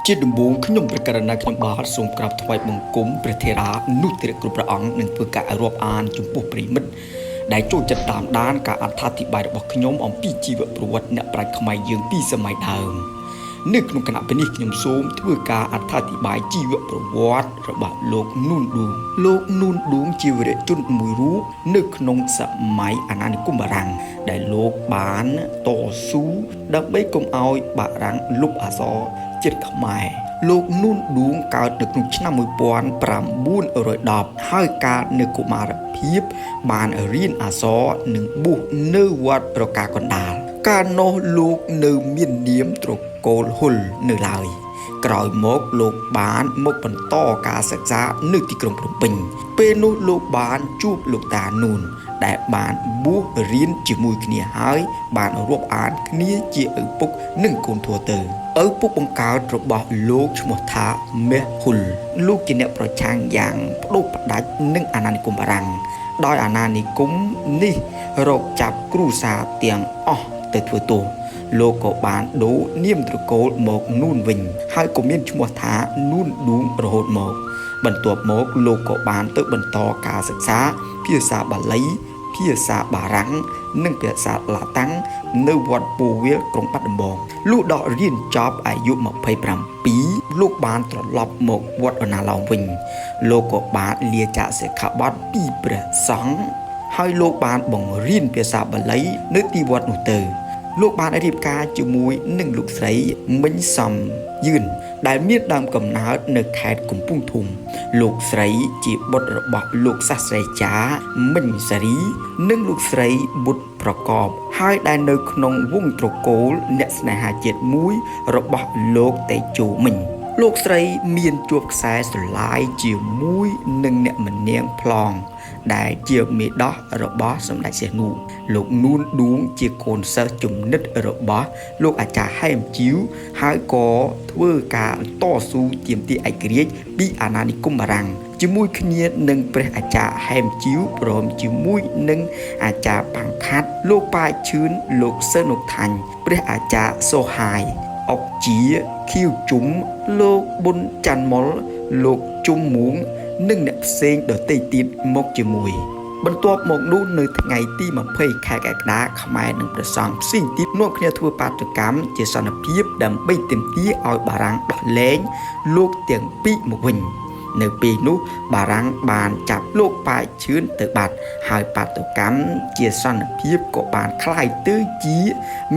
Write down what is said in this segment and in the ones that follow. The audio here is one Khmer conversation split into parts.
ជាដំបូងខ្ញុំប្រកាសណាខ្ញុំបាទសូមក្រាបថ្វាយបង្គំព្រះថេរានុទិរគ្រប់ព្រះអង្គនិងធ្វើការរាប់អានចំពោះប្រិមិត្តដែលចូលចិត្តតាមដានការអត្ថាធិប្បាយរបស់ខ្ញុំអំពីជីវប្រវត្តិអ្នកប្រាជ្ញខ្មែរយើងពីសម័យដើមនៅក្នុងគណៈពេលនេះខ្ញុំសូមធ្វើការអត្ថាធិប្បាយជីវប្រវត្តិរបស់លោកនូនឌួងលោកនូនឌួងជាវីរជនមួយរូបនៅក្នុងសម័យអាណានិគមបារាំងដែលលោកបានតស៊ូដើម្បីកុំឲ្យបារាំងលុបអក្សរជាតិខ្មែរលោកនូនឌួងកើតនៅក្នុងឆ្នាំ1910ហើយកើតនៅកុមារភាពបានរៀនអក្សរនិងបួសនៅវត្តប្រការកណ្ដាលកាលនោះលោកនៅមាននាមត្រកូលហ៊ុលនៅឡើយក្រោយមកលោកបានមកបន្តការសិក្សានៅទីក្រុងភ្នំពេញពេលនោះលោកបានជួបលោកតានូនដែលបានបួសរៀនជាមួយគ្នាហើយបានរាប់អានគ្នាជាឪពុកនិងកូនធัวទៅឪពុកបង្កើតរបស់លោកឈ្មោះថាមេហ៊ុលលោកជាអ្នកប្រឆាំងយ៉ាងផ្ដួលផ្ដាច់នឹងអាណានិគមបារាំងដោយអាណានិគមនេះរកចាប់គ្រួសារទាំងអស់ទៅធ្វើទោសលោកក៏បានដូរនាមត្រកូលមកនូនវិញហើយក៏មានឈ្មោះថានូនឌួងរហូតមកបន្ទាប់មកលោកក៏បានទៅបន្តការសិក្សាភាសាបាលីភាសាបារាំងនិងភាសាឡាតាំងនៅវត្តពោវាលក្រុងបាត់ដំបងលុះដល់រៀនចប់អាយុ27លោកបានត្រឡប់មកវត្តអណាឡោមវិញលោកក៏បានលាចាកសិក្ខាបទពីព្រះសង្ឃហើយលោកបានបង្រៀនភាសាបាលីនៅទីវត្តនោះទៅលោកបានរៀបការជាមួយនឹងលោកស្រីមិញសំយឿនដែលមានដើមកំណើតនៅខេត្តកំពង់ធំលោកស្រីជាបុត្ររបស់លោកសាស្ត្រាចារ្យមិញសារីនិងលោកស្រីបុត្រប្រកបហើយដែលនៅក្នុងវងត្រកូលអ្នកស្នេហាជាតិមួយរបស់លោកតេជោមិញលោកស្រីមានជួបខ្សែស្រឡាយជាមួយនឹងអ្នកម្នាងប្លង់ដែលជាមេដោះរបស់សម្ដេចសៀមនុលោកនូនឌួងជាកូនសិស្សជំនិតរបស់លោកអាចារ្យហែមជីវហើយក៏ធ្វើការតស៊ូទាមទារឯករាជ្យពីអាណានិគមបារាំងជាមួយគ្នានឹងព្រះអាចារ្យហែមជីវព្រមជាមួយនឹងអាចារ្យបាំងខាត់លោកប៉ាឈឿនលោកសឺនុកថាញ់ព្រះអាចារ្យសូហាយអុកជាខៀវជុំលោកប៊ុនច័ន្ទមុលលោកជុំមួងនិងអ្នកផ្សេងដទៃទៀតមកជាមួយបន្ទាប់មកនោះនៅថ្ងៃទី20ខែកក្កដាខ្មែរនិងព្រះសង្ឃផ្សេងទៀតនាំគ្នាធ្វើបាតុកម្មជាសន្តិភាពដើម្បីទាមទារឲ្យបារាំងដោះលែងលោកទាំងពីរមកវិញនៅពេលនោះបារាំងបានចាប់លោកប៉ាឈឿនទៅបាត់ហើយបាតុកម្មជាសន្តិភាពក៏បានคล้ายទៅជា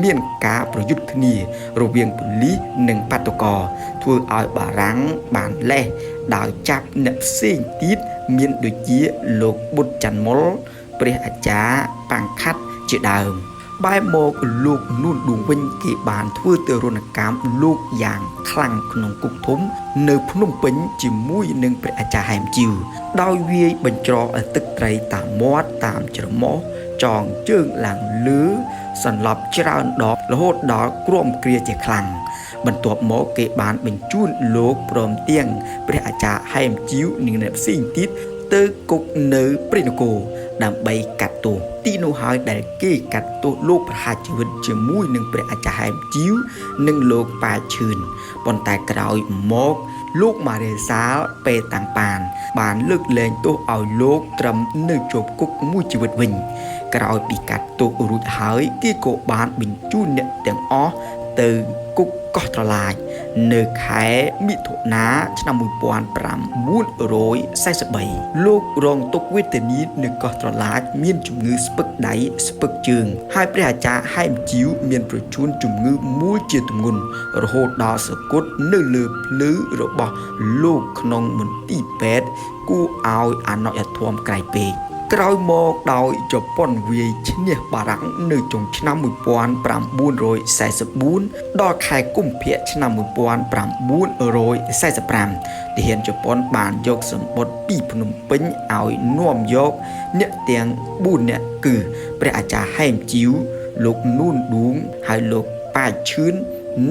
មានការប្រយុទ្ធគ្នារវាងប៉ូលីសនិងបាតុករធ្វើឲ្យបារាំងបានលេះដោយចាប់អ្នកផ្សេងទៀតមានដូចជាលោកប៊ុតច័ន្ទមុលព្រះអាចារ្យបាំងខាត់ជាដើមបែរមកលោកនូនឌួងវិញគេបានធ្វើទរណកម្មលោកយ៉ាងខ្លាំងក្នុងគុកធំនៅភ្នំពេញជាមួយនឹងព្រះអាចារ្យហែមជីវដោយវាយបញ្ច្រកទឹកត្រីតាមមាត់តាមច្រមុះចងជើងឡើងលើសន្លប់ច្រើនដបរហូតដល់គ្រាំគ្រាជាខ្លាំងបន្ទាប់មកគេបានបញ្ជូនលោកព្រមទាំងព្រះអាចារ្យហែមជីវនិងអ្នកផ្សេងទៀតទៅគុកនៅព្រៃនគរដើម្បីកាត់ទោសទីនោះហើយដែលគេកាត់ទោសលោកប្រហារជីវិតជាមួយនឹងព្រះអាចារ្យហែមជីវនិងលោកប៉ាឈឿនប៉ុន្តែក្រោយមកលោកម៉ារេសាលពេតាំងប៉ានបានលើកលែងទោសឲ្យលោកត្រឹមនៅជាប់គុកមួយជីវិតវិញក្រោយពីកាត់ទោសរួចហើយគេក៏បានបញ្ជូនអ្នកទាំងអស់ទៅគុកកោះត្រឡាចនៅខែមិថុនាឆ្នាំ1943លោករងទុក្ខវេទនានៅកោះត្រឡាចមានជំងឺស្ពឹកដៃស្ពឹកជើងហើយព្រះអាចារ្យហែមជីវមានប្រជូនជំងឺមួយជាទម្ងន់រហូតដល់សគត់នៅលើភ្លឺរបស់លោកក្នុងមន្ទីរពេទ្យគួរឲ្យអនុញ្ញាតធម៌ក្រៃពេកក្រោយមកដោយជប៉ុនវាយឈ្នះបារាំងនៅចុងឆ្នាំ1944ដល់ខែកុម្ភៈឆ្នាំ1945ទាហានជប៉ុនបានយកសម្បត្តិពីភ្នំពេញឲ្យនាំយកអ្នកទាំង4នាក់គឺព្រះអាចារ្យហែមជីវលោកនូនឌួងហើយលោកប៉ាឈឿន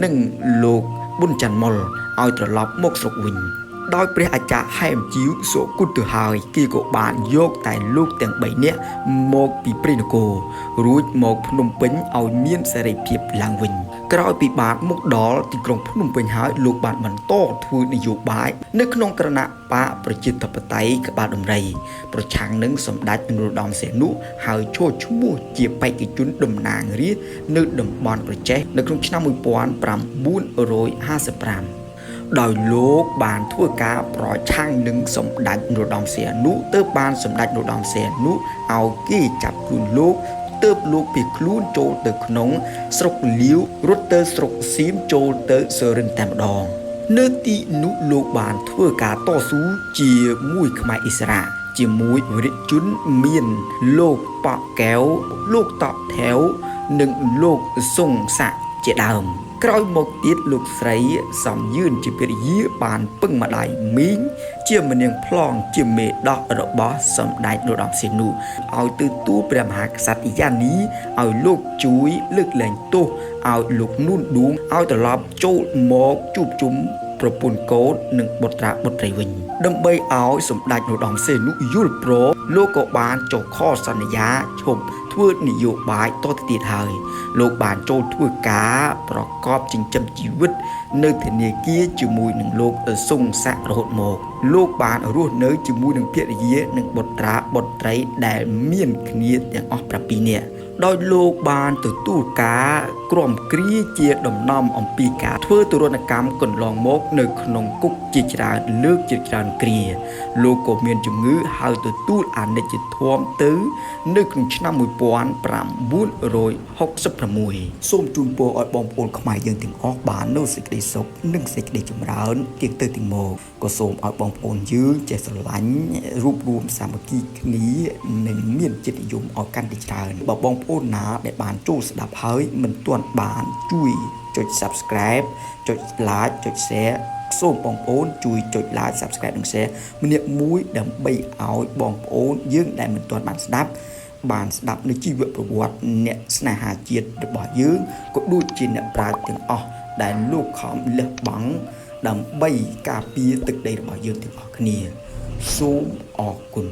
និងលោកប៊ុនច័ន្ទមុលឲ្យត្រឡប់មកស្រុកវិញ ដោយព្រះអាចារ្យហែមជីវសុគតទៅហើយគេក៏បានយកតែលោកទាំង3នាក់មកពីព្រៃនគររួចមកភ្នំពេញឲ្យមានសេរីភាពឡើងវិញក្រោយពីបានមកដល់ទីក្រុងភ្នំពេញហើយលោកបានបន្តធ្វើនយោបាយនៅក្នុងគណៈបកប្រជាធិបតេយ្យក្បាលដំរីប្រឆាំងនឹងសម្ដេចនរោត្តមសីហនុហើយចូលឈ្មោះជាបេក្ខជនតំណាងរាស្ត្រនៅតំបន់ប្រជេះនៅក្នុងឆ្នាំ1955ដោយលោកបានធ្វើការប្រឆាំងនឹងសម្ដេចនរោត្តមសីហនុទើបបានសម្ដេចនរោត្តមសីហនុឲ្យគេចាប់ខ្លួនលោកទើបលោកពីខ្លួនចូលទៅក្នុងស្រុកលាវរត់ទៅស្រុកសៀមចូលទៅសុរិន្ទតែម្ដងនៅទីនោះលោកបានធ្វើការតស៊ូជាមួយខ្មែរឥស្រាអែលជាមួយវរជនមានលោកប៉កកែវលោកតបថែវនិងលោកសុងសាក់ជាដើមក្រោយមកទៀតលោកស្រីសំយឿនជាភរិយាបានពឹងម្ដាយមីងជាម្នាងប្លង់ជាមេដោះរបស់សម្ដេចនរោត្តមសីហនុឲ្យទៅទូលព្រះមហាក្សត្រយ៉ានីឲ្យលោកជួយលើកលែងទោសឲ្យលោកនួនឌួងឲ្យត្រឡប់ចូលមកជួបជុំប្រពន្ធកូននិងបុត្រាបុត្រីវិញដើម្បីឲ្យសម្ដេចនរោត្តមសីហនុយល់ព្រមលោកក៏បានចុះខសន្យាឈប់ធ្វើនយោបាយតទៅទៀតហើយលោកបានចូលធ្វើការប្រកបចិញ្ចឹមជីវិតនៅធនាគារជាមួយនឹងលោកសុងសាក់រហូតមកលោកបានរស់នៅជាមួយនឹងភរិយានិងបុត្រាបុត្រីដែលមានគ្នាទាំងអស់7នាក់ដោយលោកបានទទួលការក្រំគ្រាជាដំណំអំពីការធ្វើទរណកម្មកន្លងមកនៅក្នុងគុកជាច្រើនលើកជាច្រើនគ្រាលោកក៏មានជំងឺហើយទទួលអនិច្ចធម៌ទៅនៅក្នុងឆ្នាំ1966សូមជូនពរឲ្យបងប្អូនខ្មែរយើងទាំងអស់បាននូវសេចក្តីសុខនិងសេចក្តីចម្រើនទៀងទៅទាំងមកក៏សូមឲ្យបងប្អូនយើងចេះស្រឡាញ់រួបរวมសាមគ្គីគ្នានិងមានចិត្តនិយមឲ្យកាន់តែច្រើនបើបងប្អូនណាដែលបានចូលស្ដាប់ហើយមិនទាន់បានជួយចុច Subscribe ចុច Like ចុច Share សូមបងប្អូនជួយចុច Like Subscribe និង Share ម្នាក់មួយដើម្បីឲ្យបងប្អូនយើងដែលមិនទាន់បានស្ដាប់នៅជីវប្រវត្តិអ្នកស្នេហាជាតិរបស់យើងក៏ដូចជាអ្នកប្រាជ្ញទាំងអស់ដែលលោកខំលះបង់ដើម្បីការពារទឹកដីរបស់យើងទាំងអស់គ្នាសូមអរគុណ